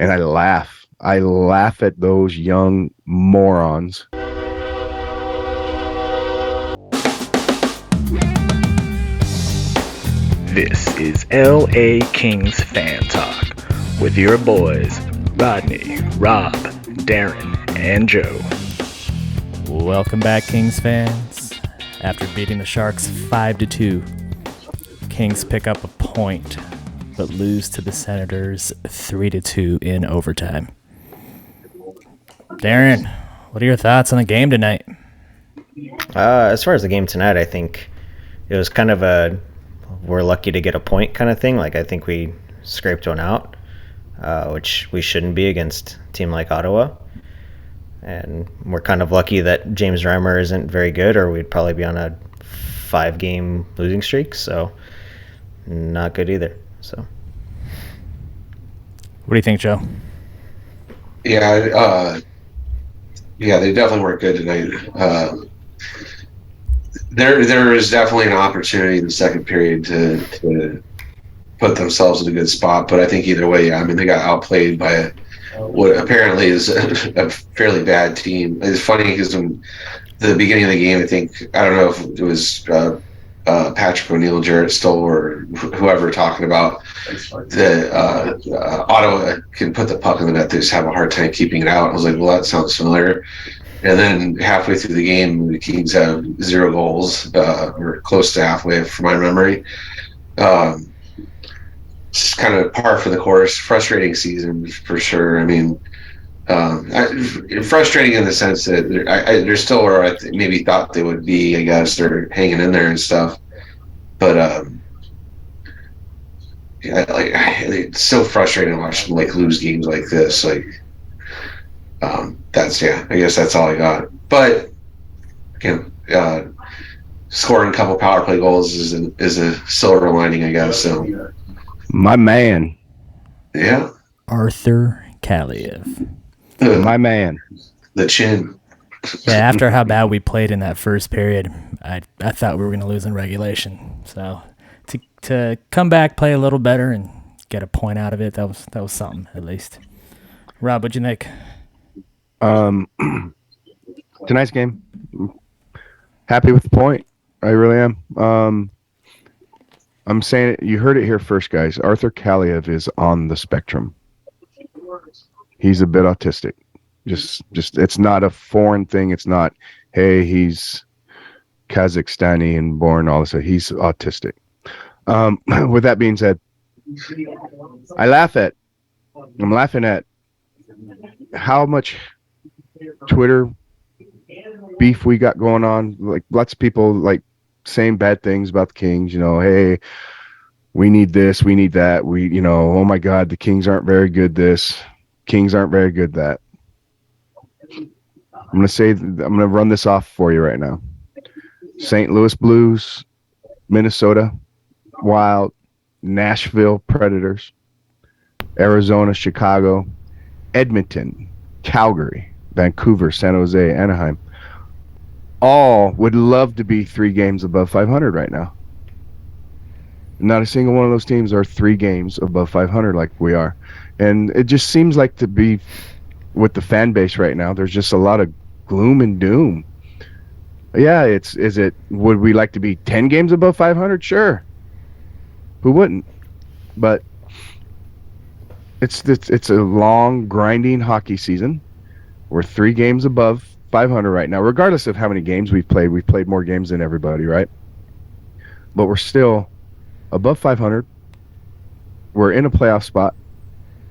and I laugh. I laugh at those young morons. This is LA Kings Fan Talk with your boys, Rodney, Rob, Darren, and Joe. Welcome back, Kings fans. After beating the Sharks 5-2, Kings pick up a point, but lose to the Senators 3-2 in overtime. Darren, what are your thoughts on the game tonight? As far as the game tonight, I think it was kind of a we're lucky to get a point kind of thing. Like, I think we scraped one out, which we shouldn't be against a team like Ottawa. And we're kind of lucky that James Reimer isn't very good, or we'd probably be on a 5-game losing streak. So not good either. So what do you think, Joe? Yeah, they definitely weren't good tonight. There is definitely an opportunity in the second period to put themselves in a good spot, but I think either way, I mean, they got outplayed by what apparently is a fairly bad team. It's funny because in the beginning of the game, I don't know if it was Patrick O'Neill, Jarrett Stoll, or whoever talking about that Ottawa can put the puck in the net. They just have a hard time keeping it out. I was like, well, that sounds familiar. And then halfway through the game, the Kings have 0 goals, or close to halfway from my memory. It's kind of par for the course. Frustrating season for sure. I mean, frustrating in the sense that they're still where I maybe thought they would be. I guess they're hanging in there and stuff. But it's so frustrating to watch them lose games like this. I guess that's all I got. But again, scoring a couple power play goals is a silver lining, I guess. So, my man, yeah, Arthur Kaliev, my man, the chin. Yeah, after how bad we played in that first period, I thought we were going to lose in regulation. So to come back, play a little better, and get a point out of it, that was something at least. Rob, what'd you think? Tonight's game, happy with the point. I really am. I'm saying it, you heard it here first, guys. Arthur Kaliev is on the spectrum. He's a bit autistic. Just it's not a foreign thing. It's not, hey, he's Kazakhstani and born all this. He's autistic. With that being said, I'm laughing at how much Twitter beef we got going on. Like, lots of people saying bad things about the Kings. Hey, we need this, we need that. Oh my God, the Kings aren't very good. Kings aren't very good. That. I'm gonna run this off for you right now. St. Louis Blues, Minnesota Wild, Nashville Predators, Arizona, Chicago, Edmonton, Calgary, Vancouver, San Jose, Anaheim, all would love to be 3 games above 500 right now. Not a single one of those teams are 3 games above 500 like we are. And it just seems like to be with the fan base right now, there's just a lot of gloom and doom. Yeah, would we like to be 10 games above 500? Sure. Who wouldn't? But it's a long, grinding hockey season. We're 3 games above 500 right now, regardless of how many games we've played. We've played more games than everybody, right? But we're still above 500. We're in a playoff spot.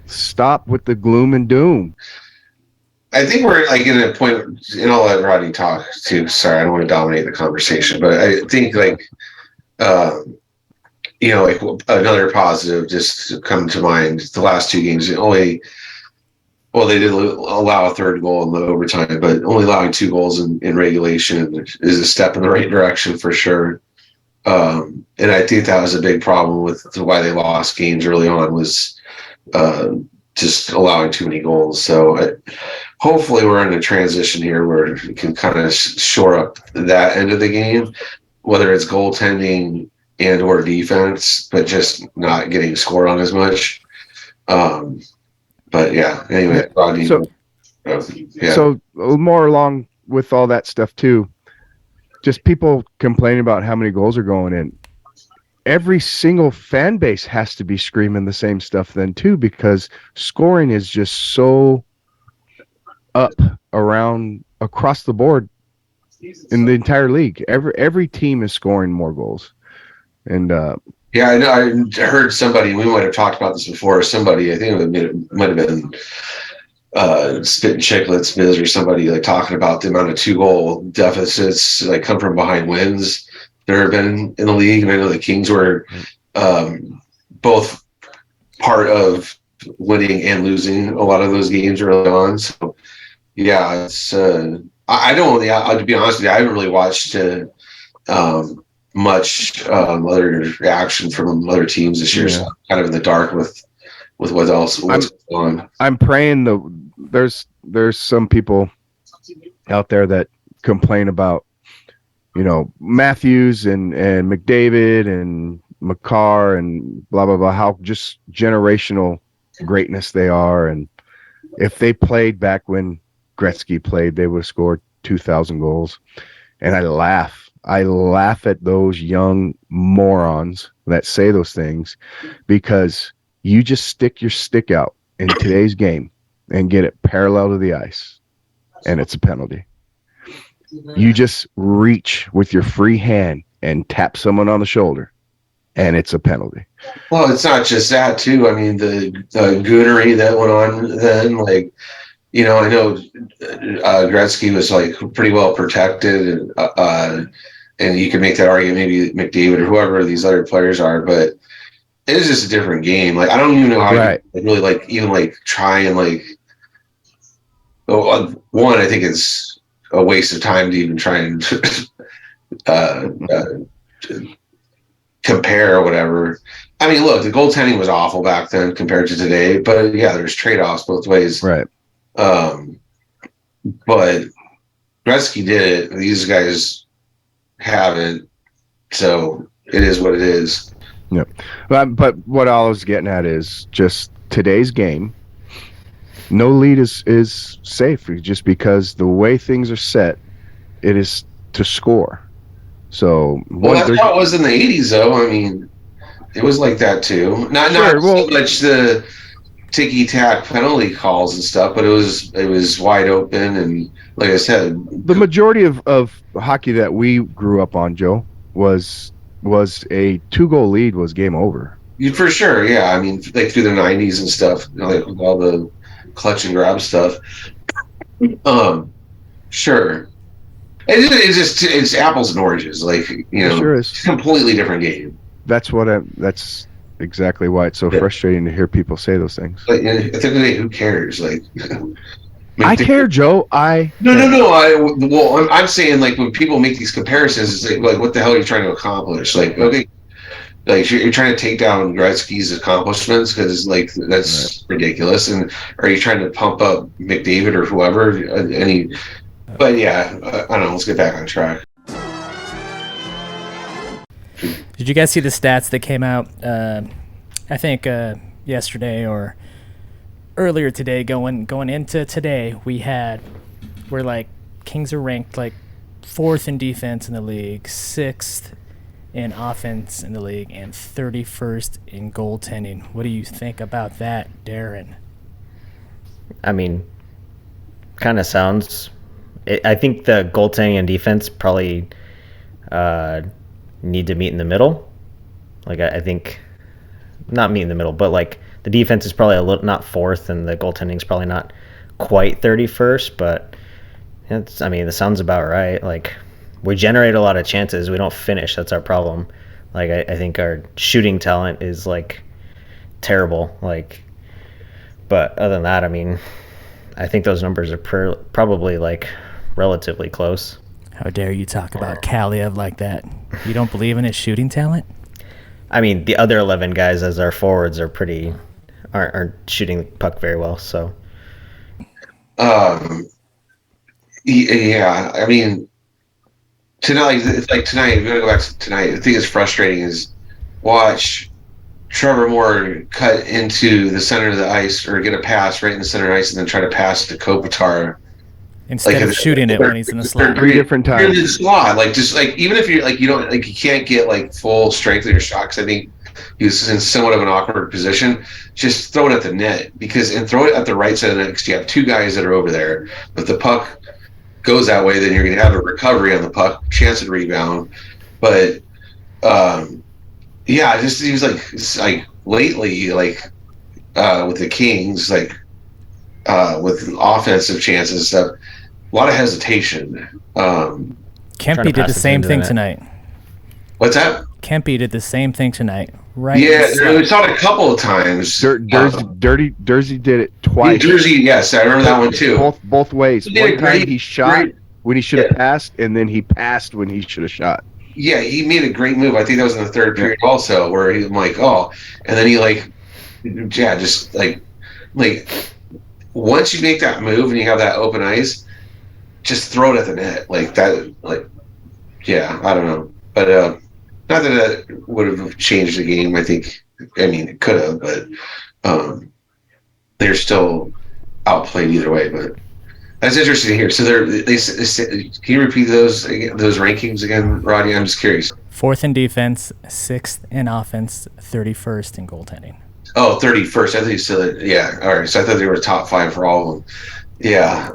Stop with the gloom and doom. I think we're in a point, and I'll let Rodney talk too. Sorry, I don't want to dominate the conversation, but I think another positive just come to mind. The last 2 games, they did allow a 3rd goal in the overtime, but only allowing 2 goals in regulation is a step in the right direction for sure. And I think that was a big problem with why they lost games early on, was just allowing too many goals. So hopefully we're in a transition here where we can kind of shore up that end of the game, whether it's goaltending and or defense, but just not getting scored on as much. But yeah, anyway, Rodney. So, Yeah. so more along with all that stuff too. Just people complaining about how many goals are going in. Every single fan base has to be screaming the same stuff then too, because scoring is just so up around across the board in the entire league. Every team is scoring more goals. And yeah, I know. I heard somebody. We might have talked about this before. Somebody, I think it might have been Spitting Chicklets Biz or somebody like talking about the amount of 2-goal deficits like come from behind wins there have been in the league, and I know the Kings were both part of winning and losing a lot of those games early on. So yeah, it's I don't. Yeah, to be honest with you, I haven't really watched much other action from other teams this year. Yeah. So I'm kind of in the dark with what's going on. I'm praying there's some people out there that complain about, you know, Matthews and McDavid and McCarr and blah blah blah, how just generational greatness they are, and if they played back when Gretzky played, they would have scored 2,000 goals. And I laugh at those young morons that say those things, because you just stick your stick out in today's game and get it parallel to the ice, and it's a penalty. You just reach with your free hand and tap someone on the shoulder, and it's a penalty. Well, it's not just that too. I mean, the goonery that went on then, like, you know, I know Gretzky was like pretty well protected, and you can make that argument, maybe McDavid or whoever these other players are, but it is just a different game. Like, I don't even know how Right. you really like even like try and like. One, I think it's a waste of time to even try and compare or whatever. I mean, look, the goaltending was awful back then compared to today, but yeah, there's trade-offs both ways. Right. But Gretzky did it. These guys haven't, so it is what it is. Yeah. But what I was getting at is just today's game. No lead is safe, just because the way things are set, it is to score. So Well, that's how it was in the 80s, though. I mean, it was like that too. Not so much the ticky-tack penalty calls and stuff, but it was wide open, and like I said, the majority of hockey that we grew up on, Joe, was a 2-goal lead was game over. For sure, yeah. I mean, like through the 90s and stuff, you know, like with all the clutch and grab stuff. Sure. It's apples and oranges, like, you know, it sure is. It's a completely different game. That's exactly why it's so frustrating to hear people say those things. Like, at the end of the day, who cares? Like, I care, Joe. No. I'm saying, like, when people make these comparisons, it's like, what the hell are you trying to accomplish? Like, okay, like you're trying to take down Gretzky's accomplishments because, like, that's ridiculous. And are you trying to pump up McDavid or whoever? But yeah, I don't know. Let's get back on track. Did you guys see the stats that came out? I think yesterday or earlier today. Going into today, we're like Kings are ranked like 4th in defense in the league, 6th in offense in the league, and 31st in goaltending. What do you think about that, Darren? I mean, kind of sounds. I think the goaltending and defense probably need to meet in the middle. Like, I think not meet in the middle, but like the defense is probably a little not 4th, and the goaltending is probably not quite 31st. But it sounds about right. Like, we generate a lot of chances, we don't finish. That's our problem. Like, I think our shooting talent is like terrible. Like, but other than that, I mean, I think those numbers are probably like relatively close. How dare you talk about Kaliev like that? You don't believe in his shooting talent? I mean, the other 11 guys as our forwards aren't shooting the puck very well. So, yeah, I mean, tonight, if we're gonna go back to tonight, the thing that's frustrating is watch Trevor Moore cut into the center of the ice or get a pass right in the center of the ice and then try to pass to Kopitar. Instead of shooting it when he's in the slot. 3 different times. You're in the slot. Like, just like, even if you're like, you don't, like, you can't get like full strength of your shot, because I think he was in somewhat of an awkward position. Just throw it at the net, and throw it at the right side of the net, because you have 2 guys that are over there. If the puck goes that way, then you're going to have a recovery on the puck, chance of rebound. But yeah, it just seems like it's like lately, like with the Kings, like with offensive chances and stuff, a lot of hesitation. Kempe did the same thing tonight. What's that? Kempe did the same thing tonight. Right. Yeah, we saw it a couple of times. Dursey did it twice. Jersey, yes, I remember that one too. Both ways. He did One time he shot when he should have passed, and then he passed when he should have shot. Yeah, he made a great move. I think that was in the third period also, where he was like, oh, and then he like, yeah, just like once you make that move and you have that open ice, just throw it at the net like that. Like, yeah, I don't know, but not that it would have changed the game. I mean, it could have, but they're still outplayed either way. But that's interesting to hear. So they can you repeat those rankings again, Rodney? I'm just curious. 4th in defense, 6th in offense, 31st in goaltending. Oh, 31st. I think you said, yeah. All right. So I thought they were top 5 for all of them. Yeah.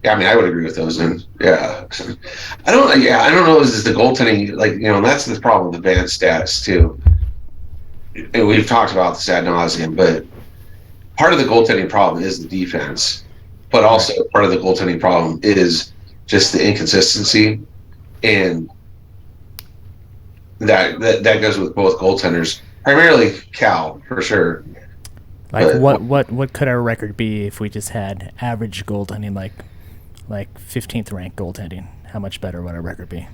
Yeah. I mean, I would agree with those. And yeah, I don't know. Is the goaltending, like, and that's the problem with advanced stats too. And we've talked about this ad nauseum, but part of the goaltending problem is the defense, but also part of the goaltending problem is just the inconsistency, and that goes with both goaltenders, primarily Cal for sure. Like, but what could our record be if we just had average goaltending, like 15th ranked goaltending? How much better would our record be?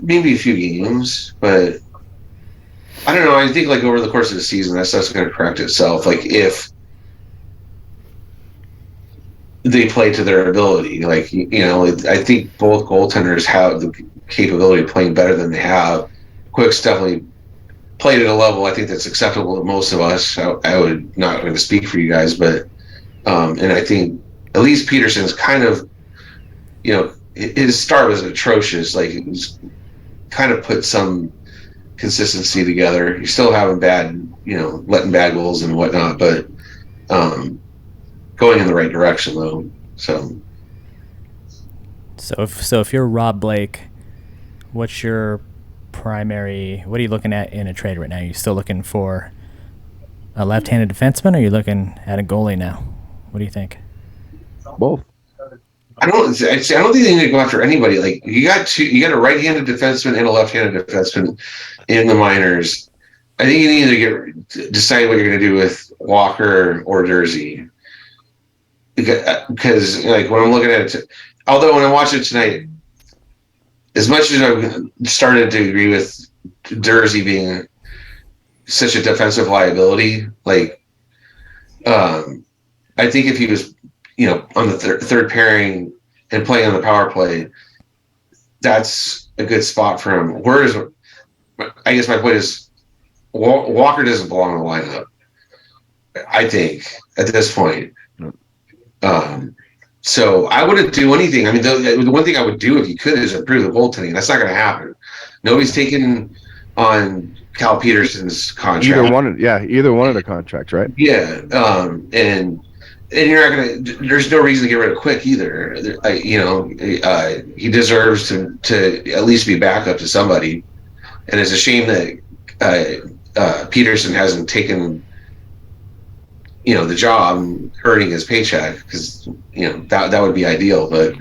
Maybe a few games, but I don't know. I think like over the course of the season, that stuff's going to correct itself. Like if they play to their ability, like, I think both goaltenders have the capability of playing better than they have. Quick's definitely played at a level I think that's acceptable to most of us. I would not going to speak for you guys, but and I think at least Peterson's kind of, his start was atrocious. Like, it was kind of put some consistency together. He's still having bad, letting bad goals and whatnot, but going in the right direction though. So if you're Rob Blake, what are you looking at in a trade right now? Are you still looking for a left-handed defenseman, or are you looking at a goalie now? What do you think? Both. I don't think they need to go after anybody. Like, you got a right-handed defenseman and a left-handed defenseman in the minors. I think you need to decide what you're going to do with Walker or Jersey. Because like when I'm looking at it, although when I watched it tonight, as much as I've started to agree with Jersey being such a defensive liability, like I think if he was, on the third pairing and playing on the power play, that's a good spot for him. I guess my point is, Walker doesn't belong in the lineup, I think, at this point. So I wouldn't do anything. I mean, the one thing I would do if you could is improve the goaltending. That's not going to happen. Nobody's taking on Cal Peterson's contract. Either one of the contracts, right? Yeah, and you're not going to. There's no reason to get rid of Quick either. He deserves to at least be backup to somebody, and it's a shame that Peterson hasn't taken the job and earning his paycheck, because that would be ideal, but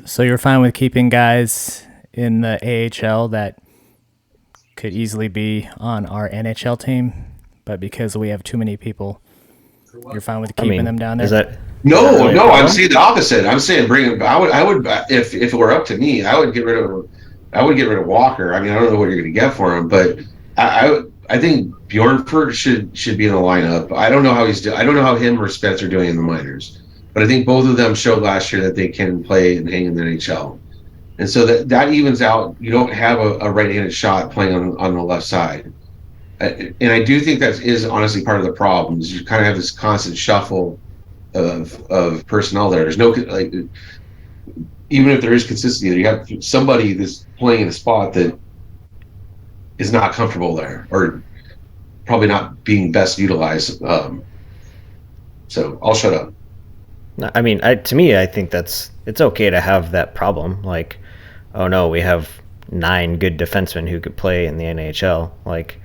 so you're fine with keeping guys in the AHL that could easily be on our NHL team, but because we have too many people, you're fine with keeping them down there? No, I'm saying the opposite. I'm saying bring him. I would if it were up to me, I would get rid of Walker. I mean, I don't know what you're going to get for him, but I think Bjornford should be in the lineup. I don't know how he's doing. I don't know how him or Spence are doing in the minors, but I think both of them showed last year that they can play and hang in the NHL. And so that evens out. You don't have a right-handed shot playing on the left side. And I do think that is honestly part of the problem. Is you kind of have this constant shuffle of personnel there. There's no like, even if there is consistency, you have somebody that's playing in a spot that is not comfortable there, or probably not being best utilized. So I'll shut up. No, I mean, to me, I think it's okay to have that problem. Like, oh no, we have 9 good defensemen who could play in the NHL. Like,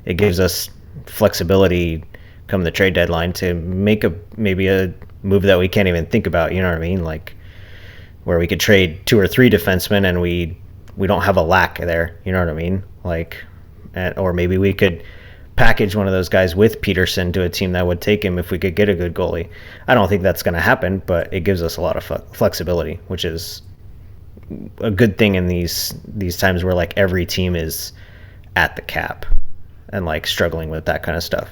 it gives us flexibility come the trade deadline to make maybe a move that we can't even think about. You know what I mean? Like, where we could trade 2 or 3 defensemen and we don't have a lack there. You know what I mean? Like, or maybe we could package one of those guys with Peterson to a team that would take him if we could get a good goalie. I don't think that's going to happen, but it gives us a lot of flexibility, which is a good thing in these times where like every team is at the cap and like struggling with that kind of stuff.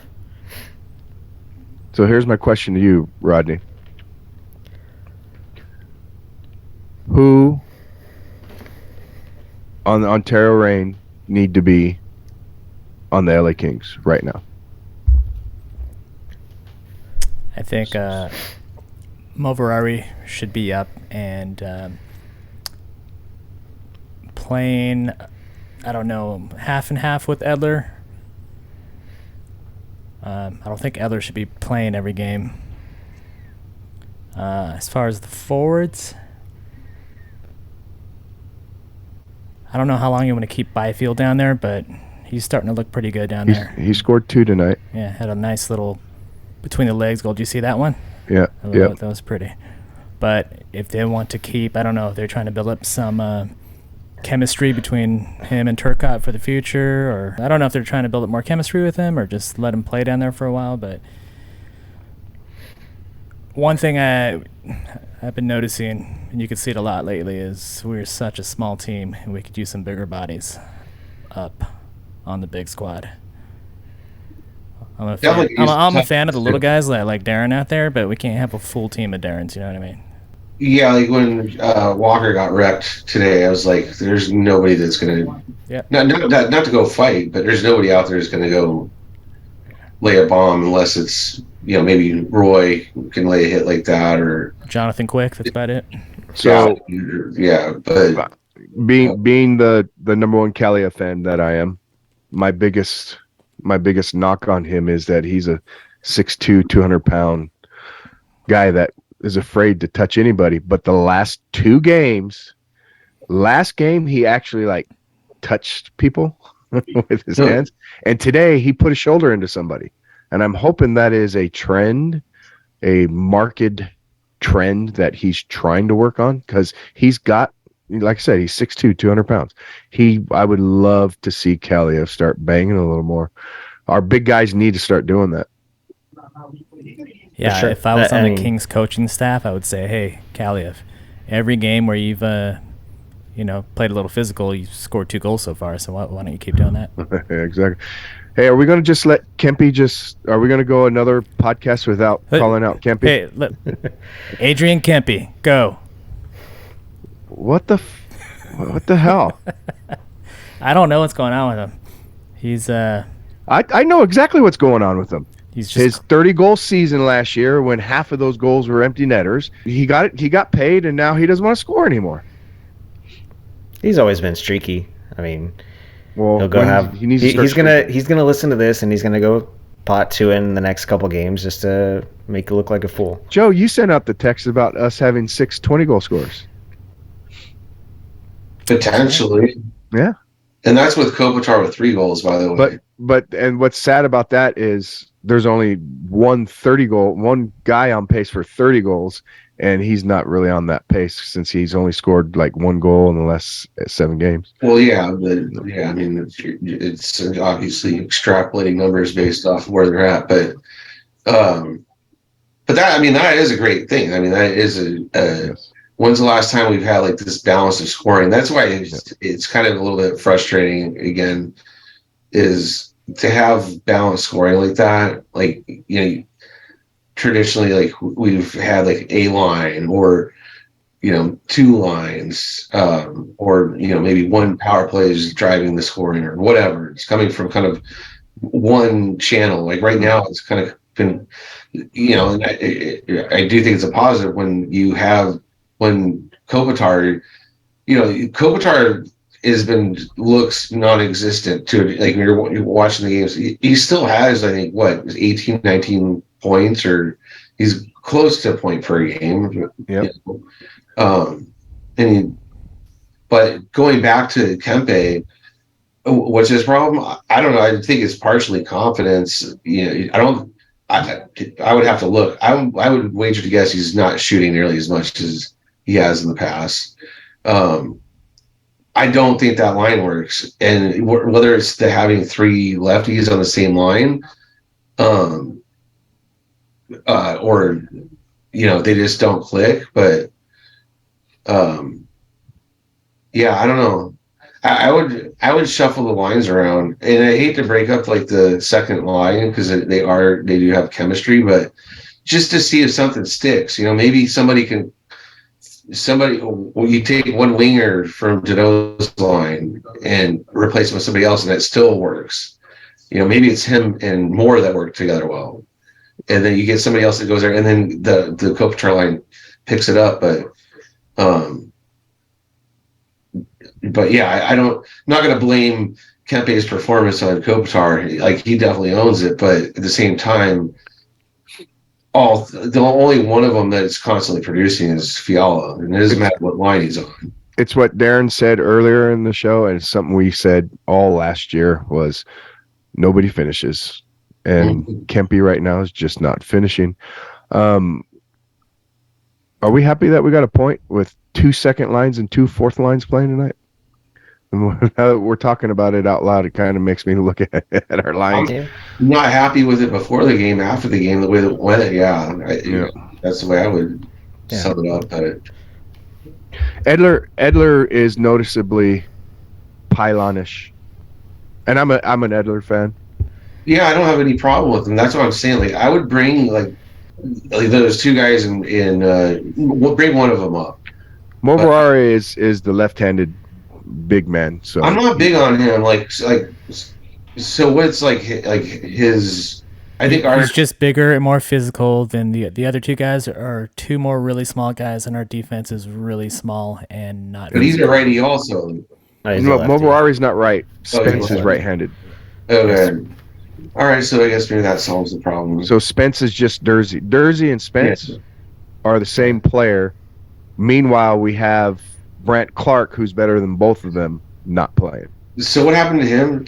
So here's my question to you, Rodney. Who on the Ontario Reign need to be on the LA Kings right now? I think Moverari should be up and playing, I don't know, half and half with Edler. I don't think Edler should be playing every game. As far as the forwards, I don't know how long you want to keep Byfield down there, but he's starting to look pretty good down there. He scored 2 tonight. Yeah, had a nice little between the legs goal. Did you see that one? Yeah, That was pretty. But if they want to keep, I don't know, if they're trying to build up some chemistry between him and Turcotte for the future, or I don't know if they're trying to build up more chemistry with him or just let him play down there for a while. But one thing I've been noticing, and you can see it a lot lately, is we're such a small team and we could use some bigger bodies up on the big squad. I'm a fan of the little guys like Darren out there, but we can't have a full team of Darrens, you know what I mean? Yeah, like when Walker got wrecked today, I was like, "There's nobody that's gonna, not to go fight, but there's nobody out there that's gonna go lay a bomb unless it's maybe Roy can lay a hit like that or Jonathan Quick. That's about it. So yeah, but being the number one Kalia fan that I am, my biggest knock on him is that he's a 6'2", 200-pound guy that is afraid to touch anybody. But the last 2 games, last game he actually like touched people with his hands, and today he put a shoulder into somebody. And I'm hoping that is a trend, a marked trend that he's trying to work on, because he's got, like I said, he's 6'2", 200 pounds. I would love to see Kaliev start banging a little more. Our big guys need to start doing that. Yeah, sure. if I was on the Kings coaching staff, I would say, hey, Kaliev, every game where you've played a little physical, you've scored 2 goals so far, so why don't you keep doing that? Exactly. Hey, are we going to just let Kempe are we going to go another podcast without calling out Kempe? Hey, look, Adrian Kempe, go. What the hell? I don't know what's going on with him. He's I know exactly what's going on with him. He's just His 30-goal season last year, when half of those goals were empty netters, he got paid, and now he doesn't want to score anymore. He's always been streaky. I mean, Well, he'll go have. He's gonna listen to this, and he's gonna go pot 2 in the next couple games just to make it look like a fool. Joe, you sent out the text about us having 6 20-goal scorers. potentially, Yeah. and that's with Kopitar with 3 goals, by the way. But what's sad about that is there's only one guy on pace for 30 goals, and he's not really on that pace since he's only scored like 1 goal in the last 7 games. Well, yeah, but yeah, I mean, it's obviously extrapolating numbers based off of where they're at, but that is a great thing. I mean, that is Yes. when's the last time we've had like this balance of scoring? That's why it's kind of a little bit frustrating again, is to have balanced scoring like that. Like, traditionally, like we've had like a line or two lines, or maybe one power play is driving the scoring or whatever. It's coming from kind of one channel. Like right now, it's kind of been, and I do think it's a positive when Kopitar, Kopitar looks non-existent to it. Like when you're watching the games, he still has, I think, 18, 19 points, or he's close to a point per game. Yep. But going back to Kempe, what's his problem? I don't know. I think it's partially confidence. I would have to look. I would wager to guess he's not shooting nearly as much as he has in the past. I don't think that line works, and whether it's having three lefties on the same line, or they just don't click. But yeah, I don't know. I would shuffle the lines around, and I hate to break up like the second line because they do have chemistry, but just to see if something sticks. Maybe you take one winger from Dano's line and replace him with somebody else, and it still works. Maybe it's him and Moore that work together well, and then you get somebody else that goes there, and then the Kopitar line picks it up. But yeah, I'm not going to blame Kempe's performance on Kopitar. Like, he definitely owns it, but at the same time, the only one of them that's constantly producing is Fiala, and it doesn't matter what line he's on. It's what Darren said earlier in the show, and it's something we said all last year was nobody finishes, and Kempe right now is just not finishing. Are we happy that we got a point with 2 second lines and 2 fourth lines playing tonight? And now that we're talking about it out loud, it kind of makes me look at our lines. I'm not happy with it before the game, after the game, the way that went. That's the way I would sum it up. But Edler is noticeably pylonish, and I'm an Edler fan. Yeah, I don't have any problem with him. That's what I'm saying. Like, I would bring like those two guys in bring one of them up. Moverare is the left-handed big man. So I'm not big on him. So what's like his? I think he's just bigger and more physical than the other two guys. Are two more really small guys, and our defense is really small and not. But he's a righty also. Moverare's not right. Spence is right-handed. Okay. All right, so I guess maybe that solves the problem. So Spence is just Dursey. Dursey and Spence are the same player. Meanwhile, we have Brandt Clark, who's better than both of them, not playing. So what happened to him?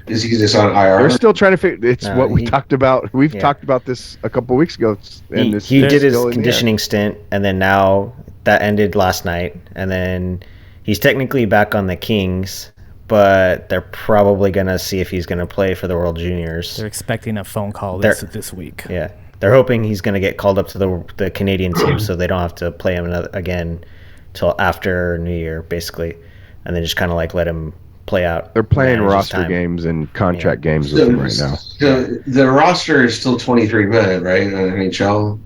Is he just on IR? We're still trying to figure. It's what we talked about. We've talked about this a couple of weeks ago. And he did his conditioning stint, and then now that ended last night, and then he's technically back on the Kings, but they're probably gonna see if he's gonna play for the World Juniors. They're expecting a phone call this week. Yeah, they're hoping he's gonna get called up to the Canadian team, so they don't have to play him again till after New Year, basically, and then just kind of like let him play out. They're playing roster games and contract games with him right now. So the roster is still 23 men, right? On NHL,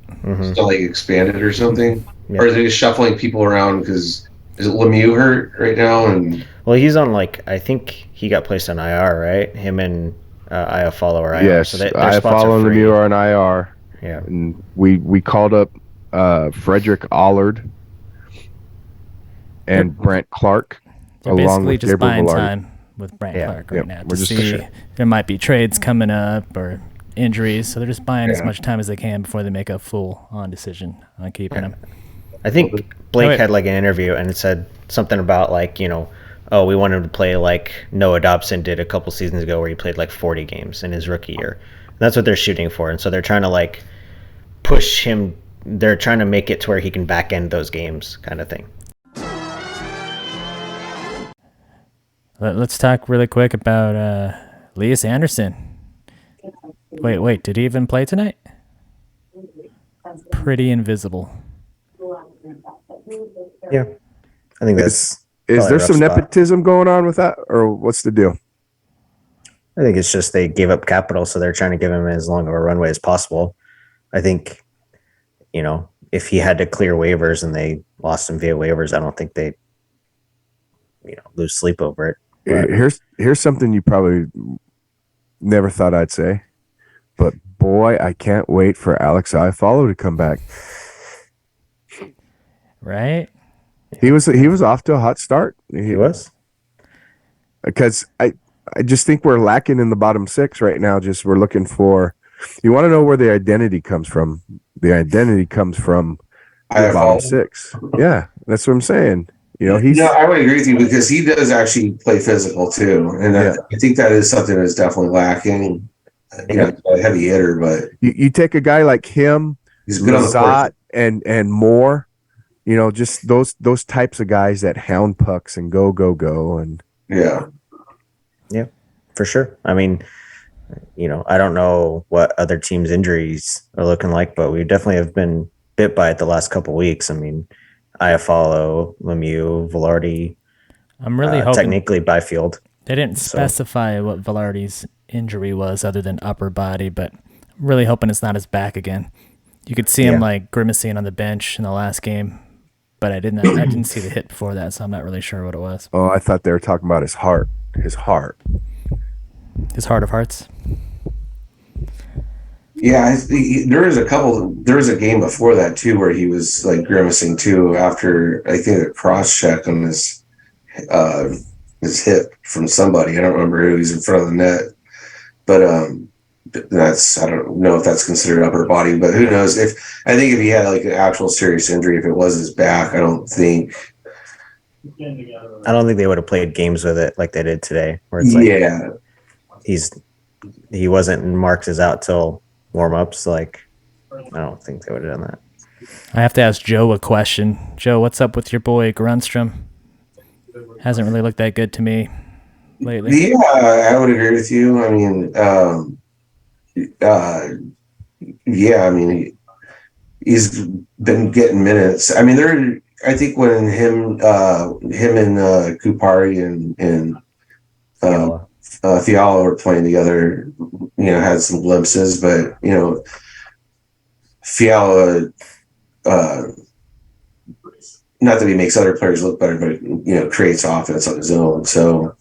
still like expanded or something, or are they just shuffling people around because is it Lemieux hurt right now? And well, he's on I think he got placed on IR, right? Him and Iafallo are IR. Yes, so Iafallo and Lemieux are on IR. Yeah, and we called up Frederick Allard and Brandt Clark. They're basically just buying time with Brandt Clark right now to see there might be trades coming up or injuries, so they're just buying as much time as they can before they make a full-on decision on keeping him. I think Blake had like an interview and it said something about we want him to play like Noah Dobson did a couple seasons ago, where he played like 40 games in his rookie year. And that's what they're shooting for, and so they're trying to push him. They're trying to make it to where he can back end those games, kind of thing. Let's talk really quick about Elias Anderson. Wait, did he even play tonight? Pretty invisible. Yeah, I think that's. Is there some nepotism going on with that, or what's the deal? I think it's just they gave up capital, so they're trying to give him as long of a runway as possible. I think, if if he had to clear waivers and they lost him via waivers, I don't think they lose sleep over it. But Here's something you probably never thought I'd say, but boy, I can't wait for Alex Iafallo to come back. Right? He was off to a hot start. he was. Because I just think we're lacking in the bottom six right now. Just we're looking for. You want to know where the identity comes from? The identity comes from the bottom six. Yeah, that's what I'm saying. He's. I would agree with you because he does actually play physical too, and I think that is something that's definitely lacking. A heavy hitter, but you take a guy like him, he's good on the court. and more. Just those types of guys that hound pucks and go and yeah, for sure. I mean, I don't know what other teams' injuries are looking like, but we definitely have been bit by it the last couple of weeks. I mean, Iafallo, Lemieux, Velarde. I'm really hoping technically Byfield. They didn't specify what Velarde's injury was other than upper body, but I'm really hoping it's not his back again. You could see him like grimacing on the bench in the last game, but I didn't see the hit before that, so I'm not really sure what it was. Oh, I thought they were talking about his heart. His heart of hearts. Yeah, there was a game before that too where he was like grimacing too after I think a cross check on his hip from somebody. I don't remember who. He's in front of the net, but I don't know if that's considered upper body, but who knows? I think if he had like an actual serious injury, if it was his back, I don't think they would have played games with it like they did today, where it's like he wasn't marked as out till warm-ups. Like, I don't think they would have done that. I have to ask Joe a question. Joe, what's up with your boy Grunstrom? Hasn't really looked that good to me lately. Yeah, I would agree with you. I mean, I mean, he's been getting minutes. I mean, I think when him and Kupari and Fiala were playing together, had some glimpses, but Fiala, not that he makes other players look better, but creates offense on his own. So,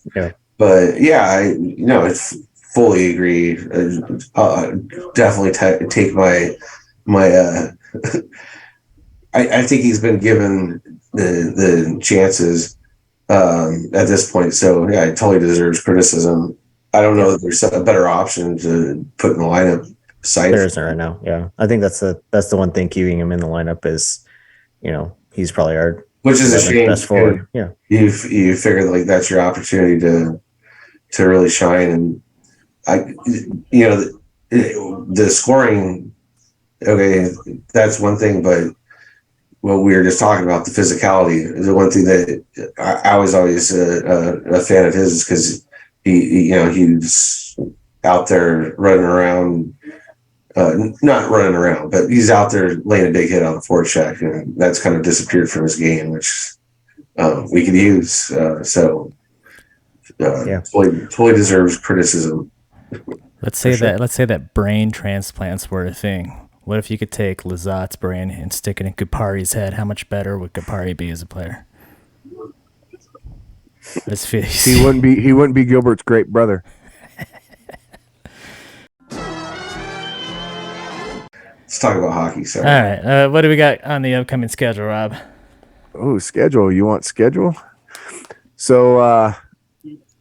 but I fully agree. Definitely take my. I think he's been given the chances at this point. So yeah, it totally deserves criticism. I don't know if there's a better option to put in the lineup. There isn't right now. Yeah, I think that's the one thing keeping him in the lineup is, he's probably our which is a shame. Best forward. Yeah, you figure like that's your opportunity to really shine, and the scoring. Okay, that's one thing, but what we were just talking about, the physicality, is the one thing that I was always a fan of his, is because he's out there running around, not running around, but he's out there laying a big hit on the forecheck, and that's kind of disappeared from his game, which we could use. Totally deserves criticism. Let's say that brain transplants were a thing. What if you could take Lazat's brain and stick it in Kupari's head? How much better would Kupari be as a player? He wouldn't be Gilbert's great brother. Let's talk about hockey. Sorry. All right. What do we got on the upcoming schedule, Rob? Oh, schedule. You want schedule? So,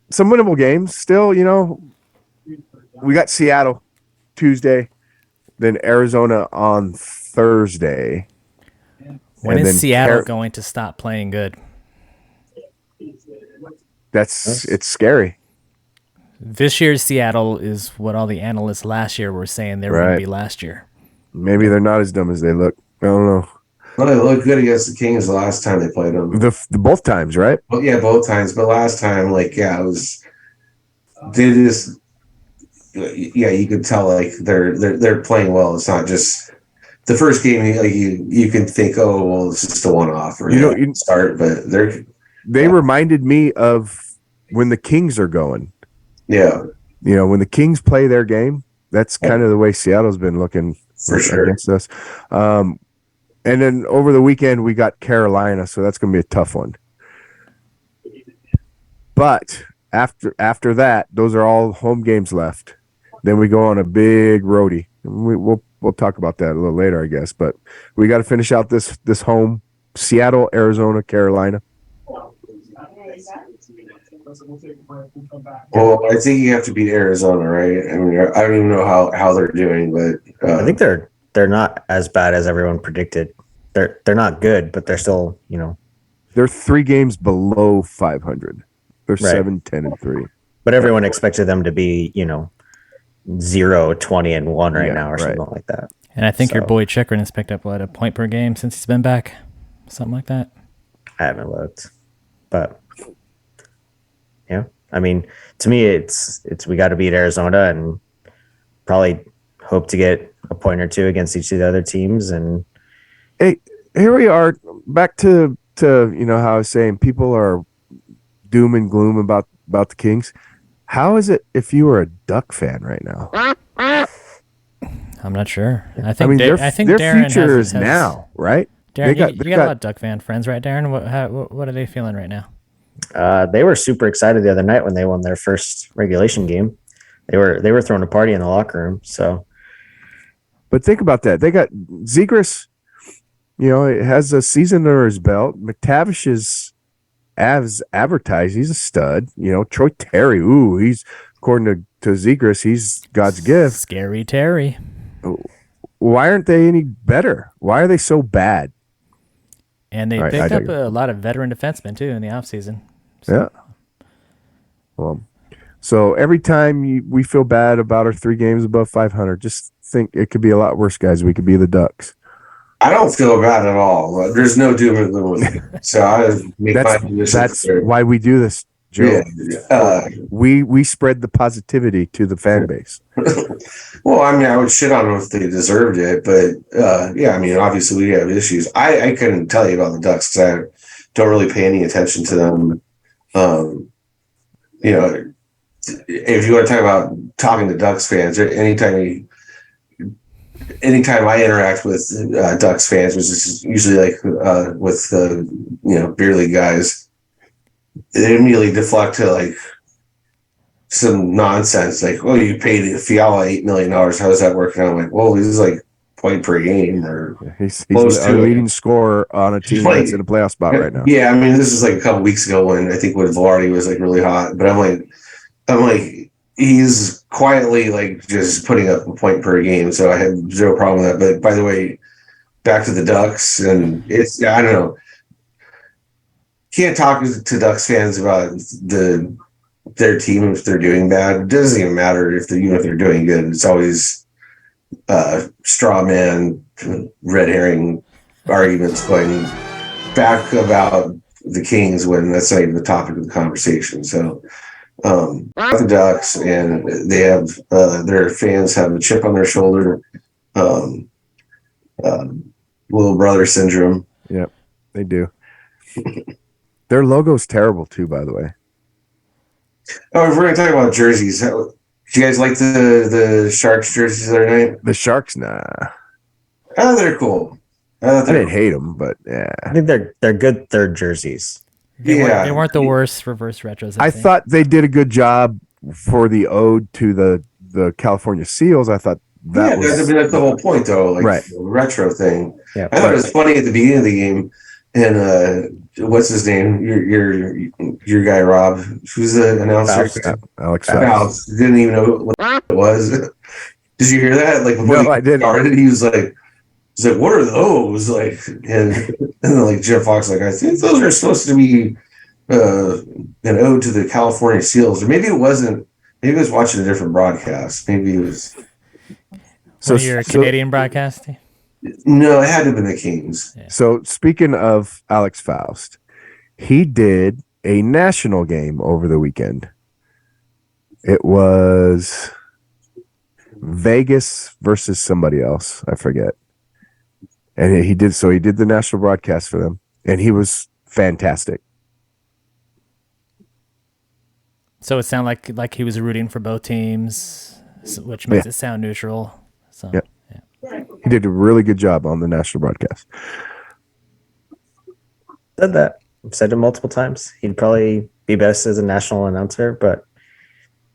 some winnable games still. We got Seattle Tuesday. Then Arizona on Thursday. When is Seattle going to stop playing good? It's scary. This year's Seattle is what all the analysts last year were saying they were going to be last year. Maybe they're not as dumb as they look. I don't know. Well, they looked good against the Kings the last time they played them. The both times, right? Well, yeah, both times. But last time, it was. They just. Yeah, you could tell they're playing well. It's not just the first game. You can think, oh well, it's just a one-off or start, but they reminded me of when the Kings are going. Yeah, when the Kings play their game, that's kind of the way Seattle's been looking for sure against us. And then over the weekend we got Carolina, so that's going to be a tough one. But after that, those are all home games left. Then we go on a big roadie. We'll talk about that a little later, I guess. But we got to finish out this home: Seattle, Arizona, Carolina. Well, I think you have to beat Arizona, right? I mean, I don't even know how they're doing, but I think they're not as bad as everyone predicted. They're not good, but they're still, They're 3 games below 500. They're Right. 7-10-3. but everyone expected them to be, 0-20-1 right Yeah, now or right. something like that. And I think your So- boy Chikrin has picked up, a point per game since he's been back? Something like that. I haven't looked, but yeah, I mean, to me, it's we got to beat Arizona and probably hope to get a point or two against each of the other teams. And Hey, here we are back to how I was saying people are doom and gloom about the Kings. How is it if you were a Duck fan right now? I'm not sure. I I think mean, their their future is now, right? Darren, They you got a lot of Duck fan friends, right, Darren? What are they feeling right now? they were super excited the other night when they won their first regulation game. They were throwing a party in the locker room. So But think about that. They got Zegras, it has a season under his belt. McTavish is as advertised. He's a stud. Troy Terry, he's according to Zegras, he's God's gift. Scary Terry. Why aren't they any better? Why are they so bad? And they All right, picked I up digress. a lot of veteran defensemen, too, in the offseason. Yeah. Well, so every time we feel bad about our 3 games above 500, just think it could be a lot worse, guys. We could be the Ducks. I don't feel bad at all. There's no doom and gloom with me. So I make my position That's clear. why we do this, Joe. Yeah. We spread the positivity to the fan base. Well, I mean, I would shit on them if they deserved it, but yeah, I mean, obviously we have issues. I couldn't tell you about the Ducks because I don't really pay any attention to them. If you want to talk about talking to Ducks fans, anytime I interact with Ducks fans, which is usually like with beer league guys, they immediately deflect to like some nonsense like, "Oh, you paid Fiala $8 million. How does that work?" And I'm like, "Well, he's like point per game, or He's Close our to it. leading scorer on a team Like- that's in a playoff spot right now. yeah." I mean, this is like a couple weeks ago when I think when Velarde was like really hot, but I'm like, he's quietly like just putting up a point per game, so I have zero problem with that. But by the way, back to the Ducks, and I don't know. Can't talk to Ducks fans about their team if they're doing bad. It doesn't even matter even if they're doing good. It's always straw man, red herring arguments going back about the Kings when that's not even the topic of the conversation. So the Ducks, and they have their fans have a chip on their shoulder, little brother syndrome. Yep, they do. Their logo's terrible too, by the way. Oh, if we're gonna talk about jerseys, do you guys like the Sharks jerseys the other night? The Sharks, nah. Oh, they're cool. I didn't hate them, but yeah. I think they're good third jerseys. They Yeah. weren't the worst reverse retros. I think. thought they did a good job for the ode to the California Seals. I thought that was that's the whole point, though. Like Right. the retro thing. Yeah. I thought it was funny at the beginning of the game, and what's his name? Your guy Rob, who's the announcer? Alex Faust. Faust. Didn't even know what it was. Did you hear that? Like before No, he I didn't. started, he was like, "What are those?" Like, and then like Jeff Fox, like, "I think those are supposed to be an ode to the California Seals," or maybe it wasn't. Maybe I was watching a different broadcast. Maybe it was. So you're Canadian broadcasting? No, it had to have been the Kings. So speaking of Alex Faust, he did a national game over the weekend. It was Vegas versus somebody else. I forget. And he did the national broadcast for them, and he was fantastic. So it sounded like he was rooting for both teams, which makes it sound neutral. So Yeah. yeah. He did a really good job on the national broadcast. Said that. I've said it multiple times. He'd probably be best as a national announcer, but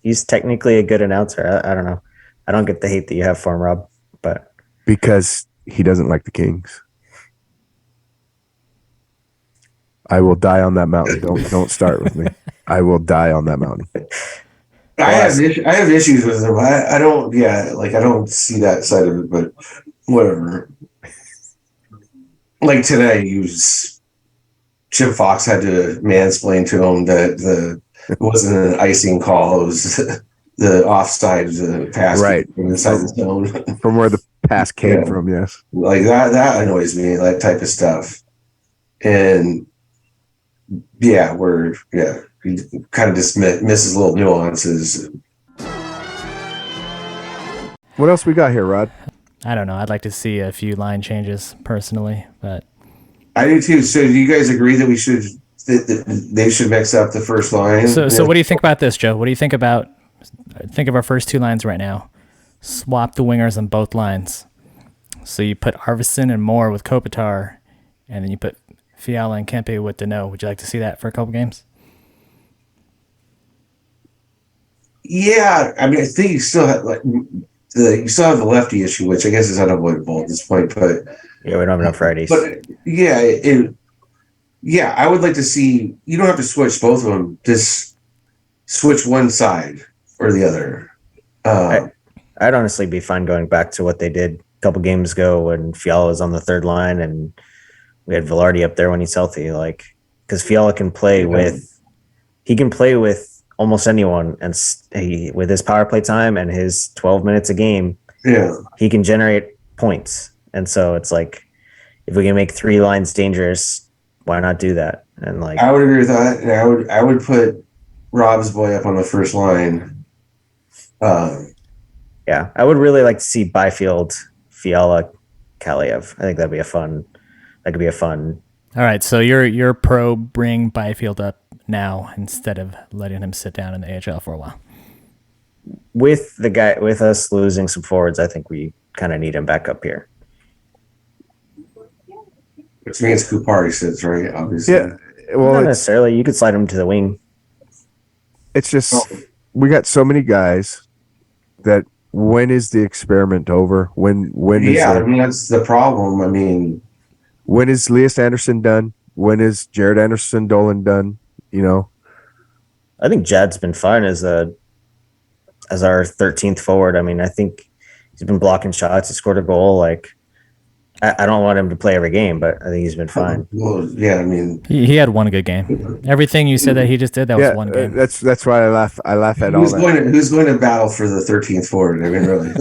he's technically a good announcer. I don't know. I don't get the hate that you have for him, Rob, but Because he doesn't like the Kings. I will die on that mountain. Don't start with me. I will die on that mountain. I have issues with him. I don't. Yeah, like I don't see that side of it, but whatever. Like today, Jim Fox had to mansplain to him that it wasn't an icing call. It was the offside pass Right. from inside the zone. From where the pass came Yeah. from, yes. Like that annoys me. That type of stuff. And yeah, he kind of just misses little nuances. What else we got here, Rod? I don't know. I'd like to see a few line changes personally, but I do too. So do you guys agree that they should mix up the first line? so what do you think about this, Joe? What do you think about? Think of our first two lines right now. Swap the wingers on both lines. So you put Arvidsson and Moore with Kopitar, and then you put Fiala and Kempe with Deneau. Would you like to see that for a couple games? Yeah, I mean, I think you still have you still have the lefty issue, which I guess is unavoidable at this point. But yeah, we don't have enough righties. But yeah, I would like to see. You don't have to switch both of them. Just switch one side or the other. I'd honestly be fine going back to what they did a couple games ago when Fiala was on the third line and we had Velarde up there when he's healthy. Like, because Fiala can play with almost anyone, and with his power play time and his 12 minutes a game, he can generate points. And so it's like, if we can make three lines dangerous, why not do that? And like, I would agree with that, and I would put Rob's boy up on the first line. Yeah, I would really like to see Byfield, Fiala, Kaliev. I think that'd be a fun. That could be a fun. All right, so you're pro bring Byfield up now instead of letting him sit down in the AHL for a while. With us losing some forwards, I think we kind of need him back up here. Which means Kupari sits, right? Obviously. Yeah. Well, not necessarily. You could slide him to the wing. It's just we got so many guys that when is the experiment over? When is I mean, that's the problem. I mean, when is Elias Anderson done? When is Jared Anderson Dolan done? You know, I think Jad's been fine as our 13th forward. I mean, I think he's been blocking shots. He scored a goal. Like, I don't want him to play every game, but I think he's been fine. Well, yeah, I mean, he had one good game. Everything you said that he just did, that was one game. That's why I laugh at all that. Who's going to battle for the 13th forward? I mean, really.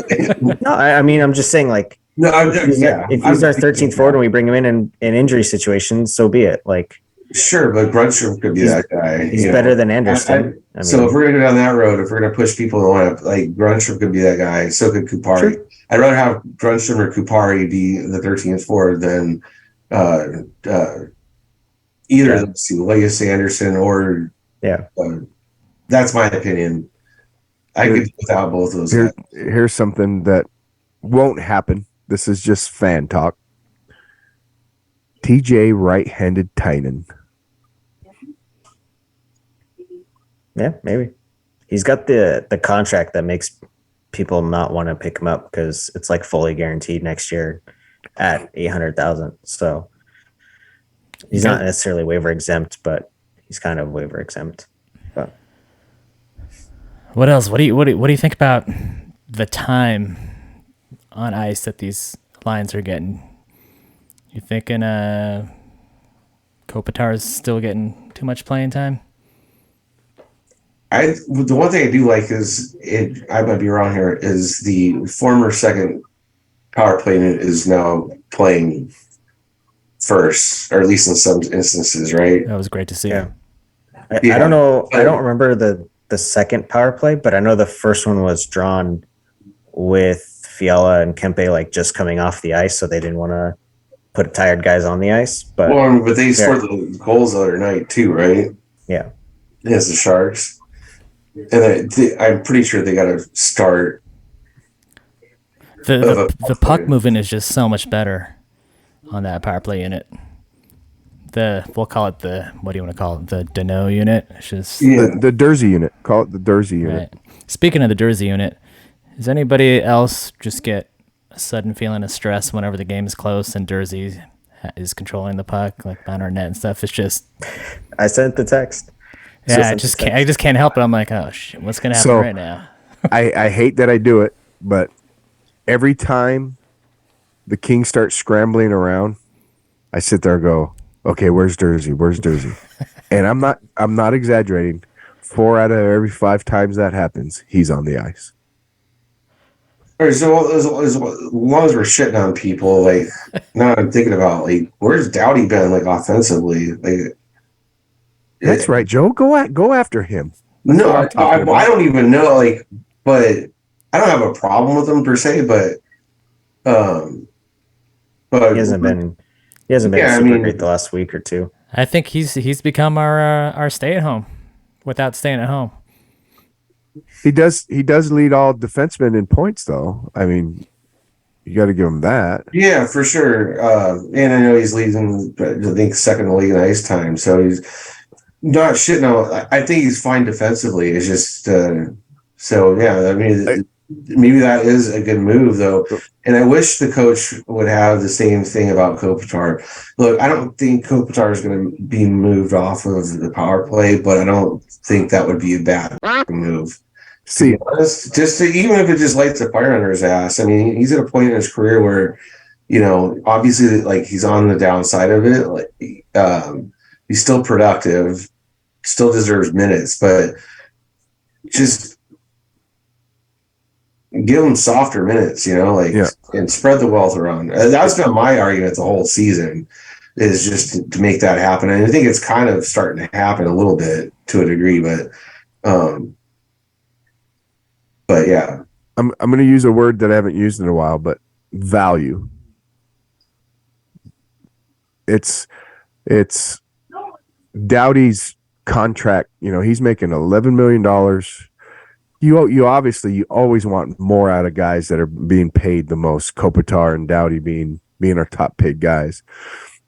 No, I mean, I'm just saying, like, if he's our 13th forward and we bring him in injury situations, so be it. Like, sure, but Grunstrom could be that guy. He's better than Anderson. So if we're gonna go down that road, if we're gonna push people in the lineup, like Grunstrom could be that guy. So could Kupari. Sure. I'd rather have Grunstrom or Kupari be the 13th forward than either of those two, Elias Anderson or that's my opinion. I could do without both of those. Here's something that won't happen. This is just fan talk. TJ right-handed Tynan. Yeah, maybe. He's got the contract that makes people not want to pick him up because it's like fully guaranteed next year at $800,000. So he's not necessarily waiver exempt, but he's kind of waiver exempt. But what else? What do you think about the time on ice that these lines are getting? You thinking Kopitar is still getting too much playing time? The one thing I do like is I might be wrong here, is the former second power play unit is now playing first, or at least in some instances, right? That was great to see. Yeah. I don't know. I don't remember the second power play, but I know the first one was drawn with Fiala and Kempe like just coming off the ice, so they didn't want to put tired guys on the ice. But they scored the goals the other night too, right? Yeah. Against the Sharks. And I'm pretty sure they got to start. The puck movement is just so much better on that power play unit. We'll call it what do you want to call it? The Dano unit. It's just The Dersey unit. Call it the Dersey unit. right. Speaking of the Dersey unit, does anybody else just get a sudden feeling of stress whenever the game is close and Dersey is controlling the puck, like behind our net and stuff? It's just I sent the text. I just can't help it. I'm like, oh shit, what's gonna happen right now? I hate that I do it, but every time the Kings start scrambling around, I sit there and go, okay, where's Dersey? Where's Dersey? And I'm not exaggerating. 4 out of every 5 times that happens, he's on the ice. All right, so as long as we're shitting on people, like now I'm thinking about like where's Doughty been like offensively? Like That's right, Joe. Go after him. No, I don't even know. Like, but I don't have a problem with him per se. But he hasn't been super great the last week or two. I think he's become our stay at home without staying at home. He does lead all defensemen in points, though. I mean, you got to give him that. Yeah, for sure. And I know he's leading, I think, second in the league in ice time. So he's not shitting on. I think he's fine defensively. It's just so yeah. I mean, maybe that is a good move though. And I wish the coach would have the same thing about Kopitar. Look, I don't think Kopitar is going to be moved off of the power play, but I don't think that would be a bad move. See, just even if it just lights a fire under his ass. I mean, he's at a point in his career where, you know, obviously, like he's on the downside of it. Like, he's still productive, still deserves minutes, but just give him softer minutes, you know, like and spread the wealth around. That's been my argument the whole season, is just to make that happen. And I think it's kind of starting to happen a little bit to a degree, but yeah, I'm going to use a word that I haven't used in a while, but value. It's Doughty's contract. You know, he's making $11 million. You obviously you always want more out of guys that are being paid the most. Kopitar and Doughty being our top paid guys.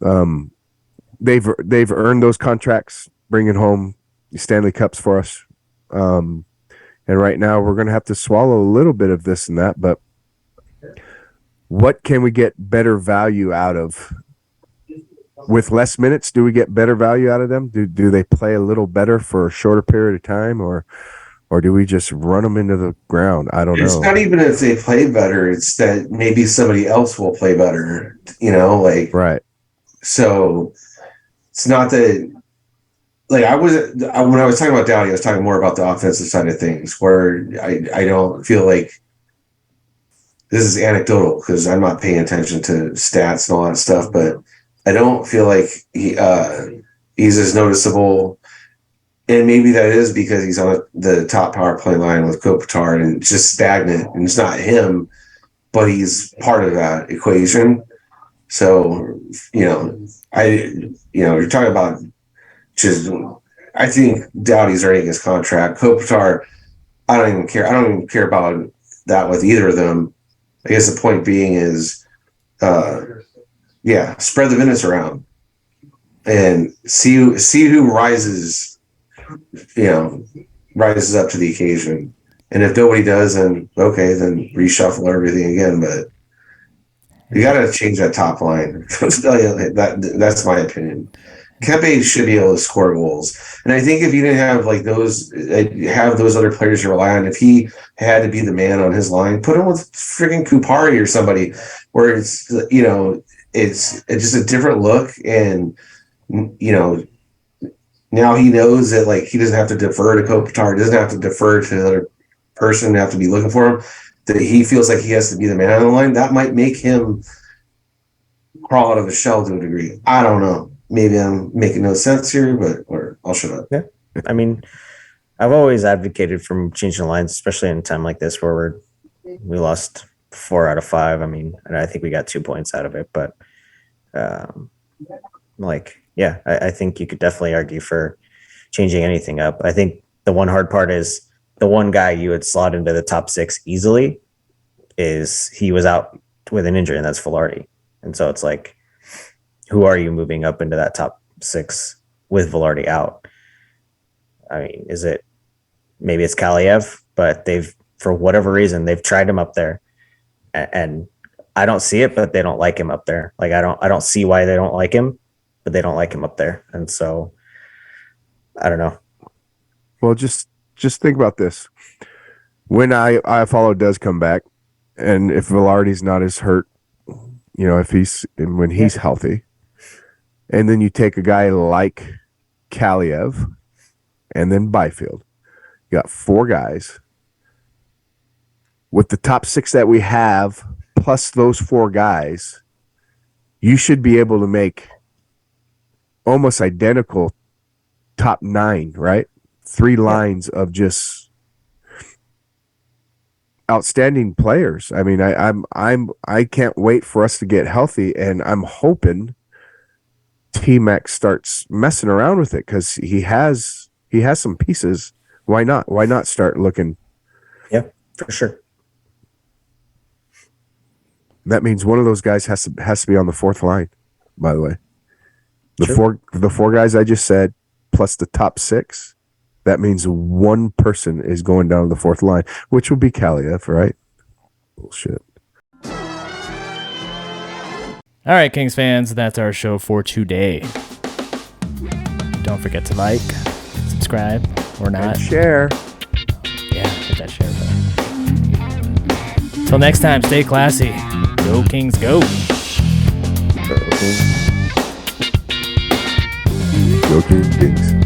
They've earned those contracts, bringing home Stanley Cups for us. And right now we're going to have to swallow a little bit of this and that, but what can we get better value out of? With less minutes, do we get better value out of them? Do they play a little better for a shorter period of time, or do we just run them into the ground? I don't know. It's not even if they play better. It's that maybe somebody else will play better, you know, like, right. So it's not that, like, when I was talking about Doughty, I was talking more about the offensive side of things, where I don't feel like, this is anecdotal because I'm not paying attention to stats and all that stuff, but I don't feel like he's as noticeable. And maybe that is because he's on the top power play line with Kopitar and just stagnant, and it's not him, but he's part of that equation. So, you're talking about just, I think Doughty's earning his contract. Kopitar, I don't even care. I don't even care about that with either of them. I guess the point being is, spread the minutes around and see who rises up to the occasion. And if nobody does, then okay, then reshuffle everything again. But you got to change that top line. That's my opinion. Kempe should be able to score goals, and I think if you didn't have like those other players to rely on, if he had to be the man on his line, put him with freaking Kupari or somebody, where it's it's just a different look, and now he knows that like he doesn't have to defer to Kopitar, doesn't have to defer to another person, have to be looking for him. That he feels like he has to be the man on the line. That might make him crawl out of his shell to a degree. I don't know. Maybe I'm making no sense here, or I'll shut up. Yeah, I mean, I've always advocated for changing the lines, especially in a time like this where we lost 4 out of 5. I mean, and I think we got 2 points out of it, but I think you could definitely argue for changing anything up. I think the one hard part is the one guy you would slot into the top 6 easily he was out with an injury, and that's Velarde. And so it's like, who are you moving up into that top 6 with Velarde out? I mean, maybe it's Kaliev, but for whatever reason, they've tried him up there, and I don't see it, but they don't like him up there. Like, I don't see why they don't like him, but they don't like him up there. And so I don't know. Well, just think about this. When I follow does come back, and if Velarde's not as hurt, when he's healthy, and then you take a guy like Kaliev and then Byfield, you got 4 guys with the top 6 that we have, plus those 4 guys, you should be able to make almost identical top 9, right? 3 lines of just outstanding players. I mean, I can't wait for us to get healthy, and I'm hoping T-Mac starts messing around with it, because he has some pieces. Why not? Why not start looking? Yeah, for sure. That means one of those guys has to be on the 4th line. By the way, the four guys I just said plus the top 6. That means one person is going down to the 4th line, which will be Kaliev, right? Bullshit. All right, Kings fans, that's our show for today. Don't forget to like, subscribe, or not. And share. Yeah, hit that share button. Till next time, stay classy. Go Kings, go. Go Kings.